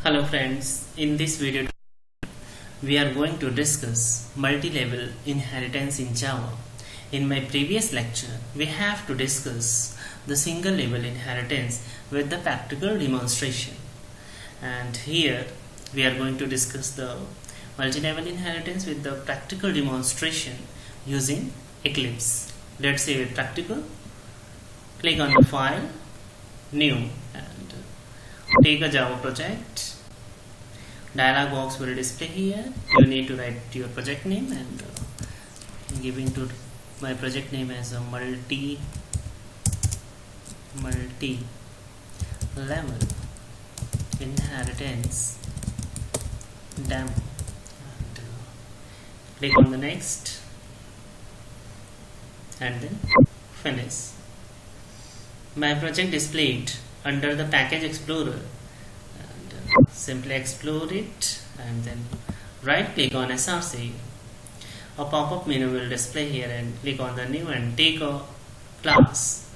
Hello friends, in this video we are going to discuss multi-level inheritance in Java. In my previous lecture we have to discuss the single level inheritance with the practical demonstration, and here we are going to discuss the multi-level inheritance with the practical demonstration using Eclipse. Let's save it practical. Click on the file, new, and take a Java project. Dialog box will display here. You need to write your project name, and giving to my project name as a multi level inheritance demo, and click on the next and then finish. My project displayed under the package explorer, and simply explore it and then right click on SRC. A pop-up menu will display here, and click on the new and take a class.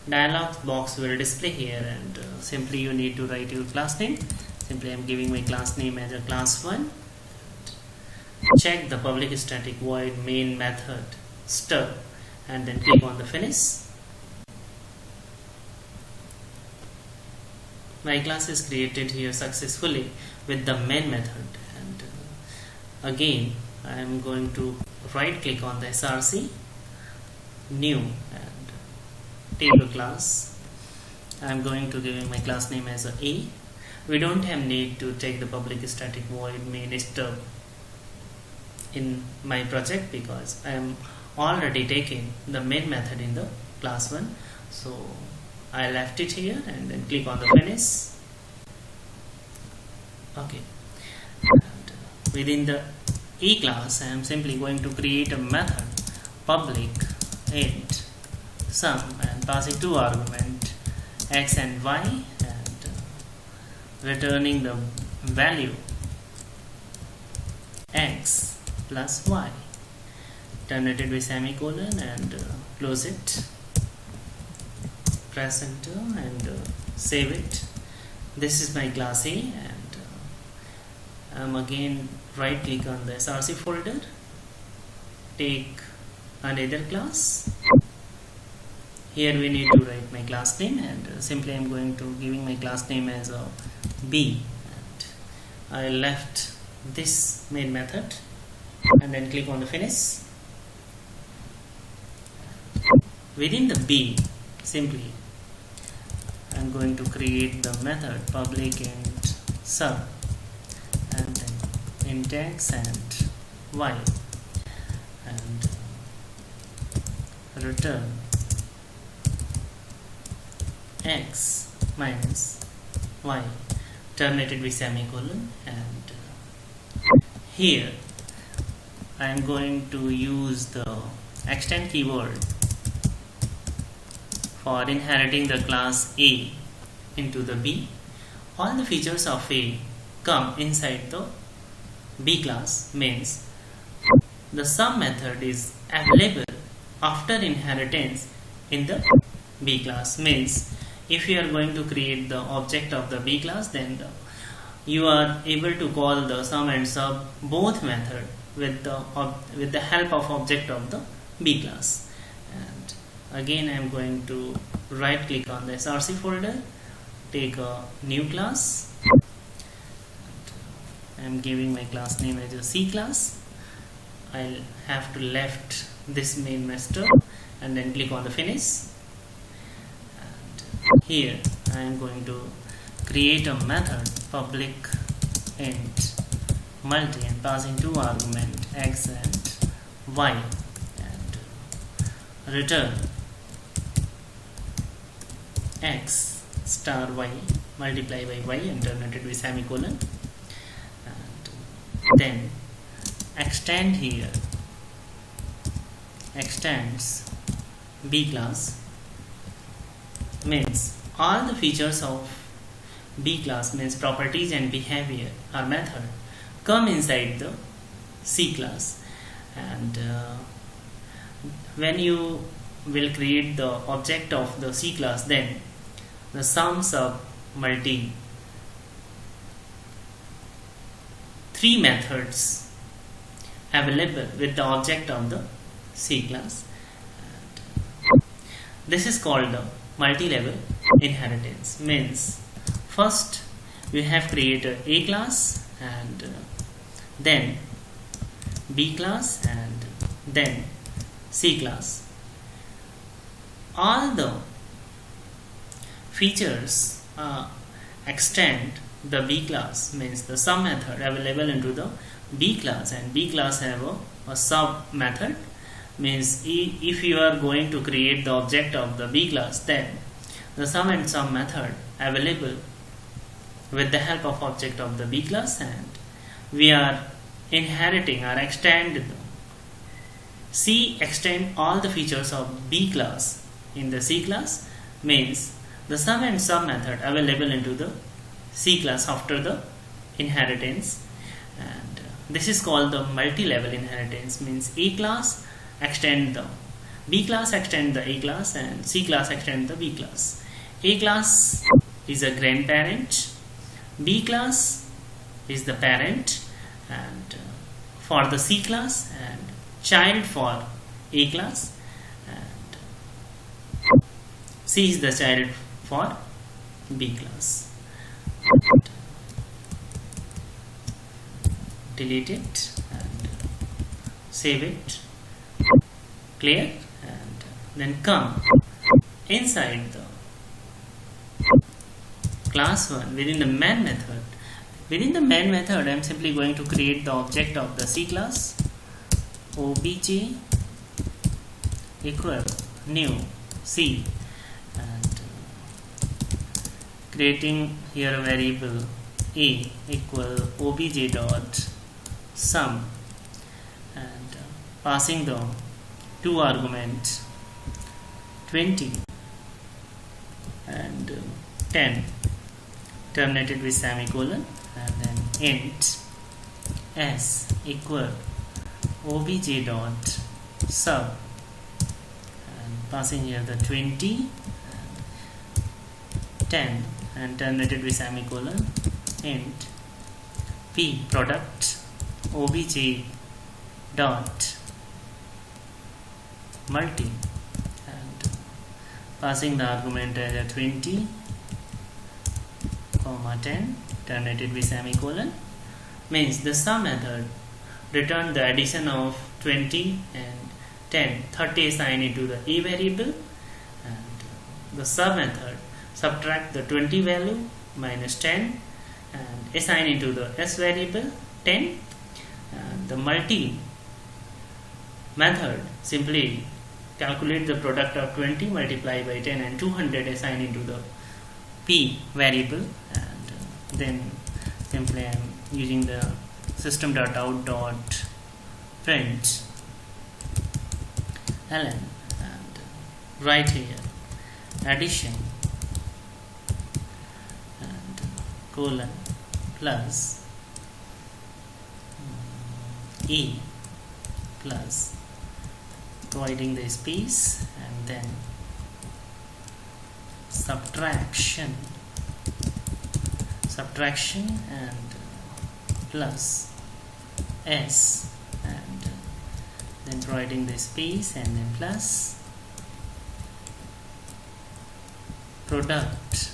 Dialog box will display here, and simply you need to write your class name. Simply I am giving my class name as a class 1. Check the public static void main method stub, and then click on the finish. My class is created here successfully with the main method, and again I am going to right click on the SRC, new, and take a class. I am going to give my class name as A. We don't have need to take the public static void main stub in my project because I am already taking the main method in the class 1, so I left it here and then click on the finish. Okay, and within the E class I am simply going to create a method public int sum and passing two arguments x and y, and returning the value x plus y, terminated with semicolon, and close it. Press enter and save it. This is my class A, and I'm again right click on the SRC folder, take another class. Here we need to write my class name, and simply I'm going to giving my class name as a B, and I left this main method and then click on the finish. Within the B, simply I'm going to create the method public int sum and then int x and y, and return x minus y, terminated with semicolon, and here I am going to use the extend keyword for inheriting the class A into the B. All the features of A come inside the B class, means the sum method is available after inheritance in the B class. Means if you are going to create the object of the B class, then you are able to call the sum and sub both method with the help of object of the B class. And again I am going to right click on the SRC folder, take a new class. I am giving my class name as a C class. I'll have to left this main master and then click on the finish. And here I am going to create a method public int multi and passing two arguments x and y, and return x star y multiply by y and terminated with semicolon, and then extend here extends B class, means all the features of B class, means properties and behavior or method, come inside the C class. And when you will create the object of the C class, then the sum sub multi three methods available with the object of the C class. And this is called the multi-level inheritance. Means first we have created A class and then B class and then C class. All the features extend the B class, means the sum method available into the B class, and B class have a sub method. Means if you are going to create the object of the B class, then the sum and sum method available with the help of object of the B class, and we are inheriting or extend all the features of B class in the C class. Means the sum and sum method available into the C class after the inheritance, and this is called the multi-level inheritance. Means A class extend the B class, extend the A class, and C class extend the B class. A class is a grandparent, B class is the parent, and for the C class, and child for A class, and C is the child for B class. Delete it and save it, clear, and then come inside the class 1 within the main method. Within the main method, I am simply going to create the object of the C class, obj equal new C, and creating here a variable A equal obj dot sum, and passing the two arguments 20 and 10 terminated with semicolon, and then int s equal obj dot sub, and passing here the 20 and 10 and terminated with semicolon, int p product obj dot multi, and passing the argument as a 20 comma 10 terminated with semicolon. Means the sum method return the addition of 20 and 10, 30 assigned into the A variable, and the sub method subtract the 20 value minus 10 and assign into the S variable 10, and the multi method simply calculate the product of 20 multiplied by 10 and 200 assigned into the P variable, and then simply I am using the system.out.print ln and write here addition and colon plus E plus providing the space, and then subtraction and plus S, and then providing the space, and then plus product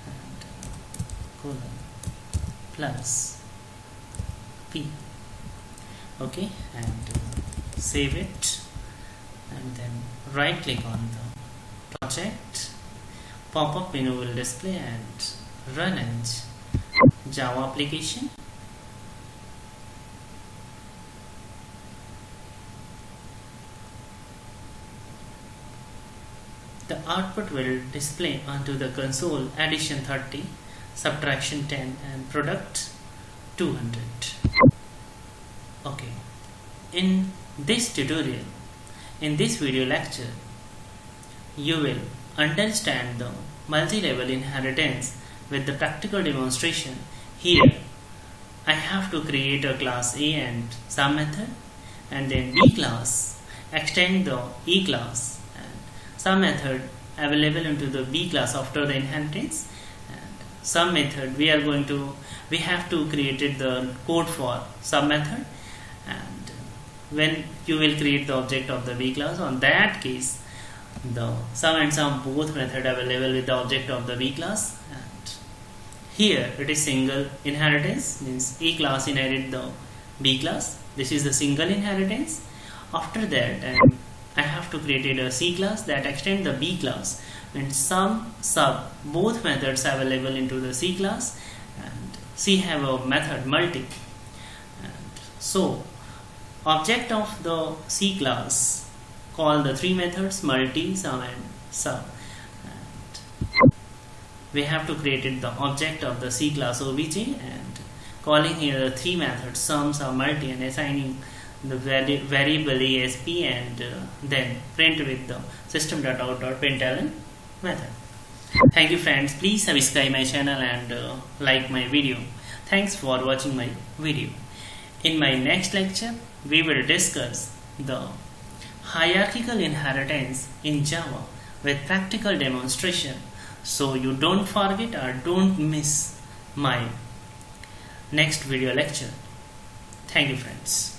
and colon plus P. Okay, and save it, and then right click on the project, pop-up menu will display, and run as Java application. The output will display onto the console addition 30, subtraction 10, and product 200. Okay, in this tutorial, in this video lecture, you will understand the multi-level inheritance with the practical demonstration. Here I have to create a class A and sum method, and then B class extend the E class and sum method available into the B class after the inheritance, and sum method, we have to create the code for sum method, and when you will create the object of the B class, on that case the sum and sum both method available with the object of the B class. And here it is single inheritance, means A class inherit the B class. This is the single inheritance. After that, and I have to create a C class that extend the B class, and sum sub both methods available into the C class, and C have a method multi. And so object of the C class call the three methods multi, sum and sub, and we have to create the object of the C class obj and calling here the three methods sum, sum, multi, and assigning the variable asp, and then print with the system.out.println method. Thank you friends, please subscribe my channel and like my video. Thanks for watching my video. In my next lecture we will discuss the hierarchical inheritance in Java with practical demonstration, so you don't forget or don't miss my next video lecture. Thank you friends.